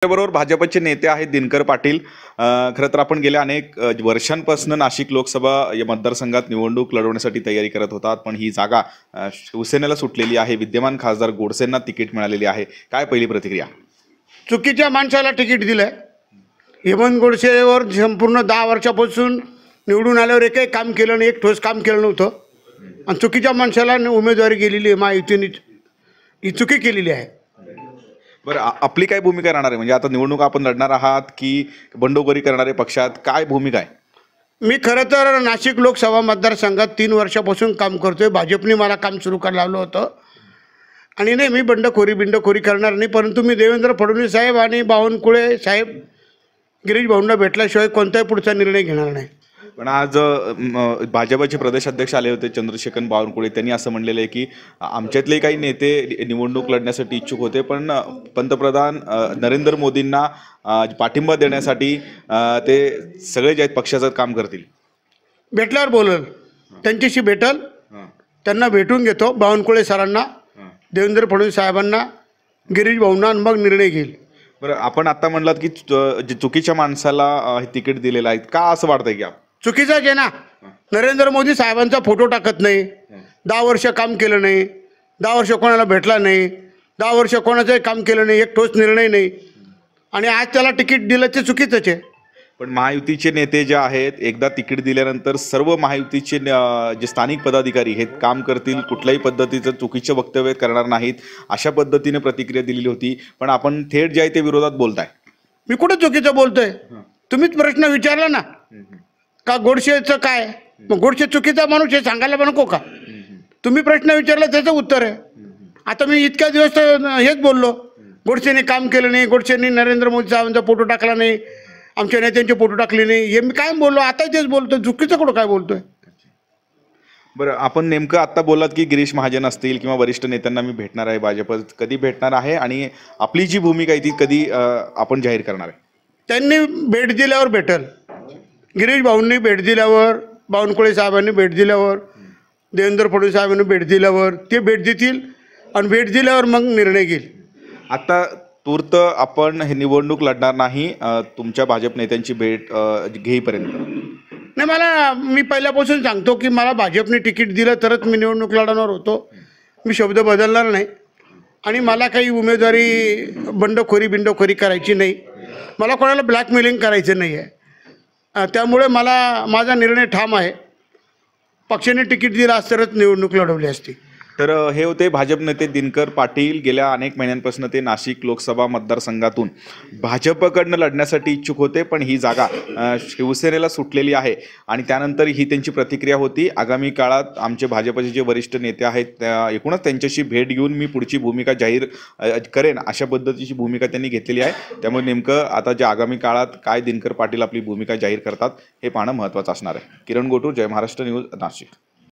बरोबर भाजपचे नेते आहेत दिनकर पाटील. खरं तर आपण गेल्या अनेक वर्षांपासून नाशिक लोकसभा या मतदारसंघात निवडणूक लढवण्यासाठी तयारी करत होतात, पण ही जागा शिवसेनेला सुटलेली आहे. विद्यमान खासदार गोडसेंना तिकीट मिळालेली आहे. काय पहिली प्रतिक्रिया? चुकीच्या माणसाला तिकीट दिलंय. हेमंत गोडसेवर संपूर्ण 10 वर्षापासून निवडून आल्यावर एकही काम केलं नाही, एक ठोस काम केलं नव्हतं आणि चुकीच्या माणसाला उमेदवारी गेलेली आहे. महायुतीने ही चुकी केलेली आहे. बरं, आपली काय भूमिका राहणार आहे? म्हणजे आता निवडणूक आपण लढणार आहात की बंडखोरी करणारे पक्षात, काय भूमिका आहे? मी खरं तर नाशिक लोकसभा मतदारसंघात 3 वर्षापासून काम करतोय. भाजपने मला काम सुरू करायला लावलं होतं आणि नाही, मी बंडखोरी करणार नाही. परंतु मी देवेंद्र फडणवीस साहेब आणि बावनकुळे साहेब गिरीश भाऊंना भेटल्याशिवाय कोणताही पुढचा निर्णय घेणार नाही. पण आज भाजपचे प्रदेश अध्यक्ष आले होते चंद्रशेखर बावनकुळे. त्यांनी असं म्हणलेलं आहे की आमच्यातले काही नेते निवडणूक लढण्यासाठी इच्छुक होते, पण पंतप्रधान नरेंद्र मोदींना पाठिंबा देण्यासाठी ते सगळे जे आहेत पक्षाचं काम करतील. भेटल्यावर बोलल, त्यांच्याशी भेटल, त्यांना भेटून घेतो. बावनकुळे सरांना, देवेंद्र फडणवीस साहेबांना, गिरीश भाऊंना, मग निर्णय घेईल. बरं, आपण आता म्हणलात की चुकीच्या माणसाला हे तिकीट दिलेलं आहे. का असं वाटतंय की चुकीचाच आहे ना? नरेंद्र मोदी साहेबांचा फोटो टाकत नाही, 10 वर्ष काम केलं नाही, 10 वर्ष कोणाला भेटला नाही, 10 वर्ष कोणाचंही काम केलं नाही, एक ठोस निर्णय नाही आणि आज त्याला तिकीट दिलं ते चुकीचंच आहे. पण महायुतीचे नेते जे आहेत, एकदा तिकीट दिल्यानंतर सर्व महायुतीचे जे स्थानिक पदाधिकारी आहेत काम करतील, कुठल्याही पद्धतीचं चुकीचं वक्तव्य करणार नाहीत, अशा पद्धतीने प्रतिक्रिया दिलेली होती. पण आपण थेट जे आहे ते विरोधात बोलताय. मी कुठं चुकीचं बोलतोय? तुम्हीच प्रश्न विचारला ना का गोडसेचं काय? मग गोडसे चुकीचा माणूस हे सांगायला पण नको का? तुम्ही प्रश्न विचारला त्याचं उत्तर आहे. आता मी इतक्या दिवस हेच बोललो, गोडसेने काम केलं नाही, गोडसेने नरेंद्र मोदी साहेबांचा फोटो टाकला नाही, आमच्या नेत्यांचे फोटो टाकले नाही, हे मी काय बोललो? आता तेच बोलतोय. चुकीचं कुठं काय बोलतोय? बरं, आपण नेमकं आत्ता बोललात की गिरीश महाजन असतील किंवा वरिष्ठ नेत्यांना मी भेटणार आहे, भाजप कधी भेटणार आहे आणि आपली जी भूमिका आहे ती कधी आपण जाहीर करणार आहे? त्यांनी भेट दिल्यावर भेटल. गिरीश भाऊंनी भेट दिल्यावर, बावनकुळे साहेबांनी भेट दिल्यावर, देवेंद्र फडणवीस साहेबांनी भेट दिल्यावर ते भेट देतील आणि भेट दिल्यावर मग निर्णय घेईल. आता तूर्त आपण हे निवडणूक लढणार नाही तुमच्या भाजप नेत्यांची भेट घेईपर्यंत? नाही, मी पहिल्यापासून सांगतो की मला भाजपने तिकीट दिलं तरच मी निवडणूक लढवणार होतो. मी शब्द बदलणार नाही आणि मला काही उमेदवारी बिंडखोरी करायची नाही. मला कोणाला ब्लॅकमेलिंग करायचं नाही आहे. त्यामुळे माझा निर्णय ठाम आहे. पक्षाने तिकीट दिलं असं तरच निवडणूक लढवली असती. तर हे होते भाजप नेते दिनकर पाटील. गेल्या अनेक महिन्यांपासून ते नाशिक लोकसभा मतदारसंघातून भाजपकडनं लढण्यासाठी इच्छुक होते, पण ही जागा शिवसेनेला सुटलेली आहे आणि त्यानंतर ही त्यांची प्रतिक्रिया होती. आगामी काळात आमचे भाजपचे जे वरिष्ठ नेते आहेत एकूणच त्यांच्याशी भेट घेऊन मी पुढची भूमिका जाहीर करेन, अशा पद्धतीची भूमिका त्यांनी घेतलेली आहे. त्यामुळे नेमकं आता जे आगामी काळात काय दिनकर पाटील आपली भूमिका जाहीर करतात हे पाहणं महत्त्वाचं असणार आहे. किरण गोटूर, जय महाराष्ट्र न्यूज, नाशिक.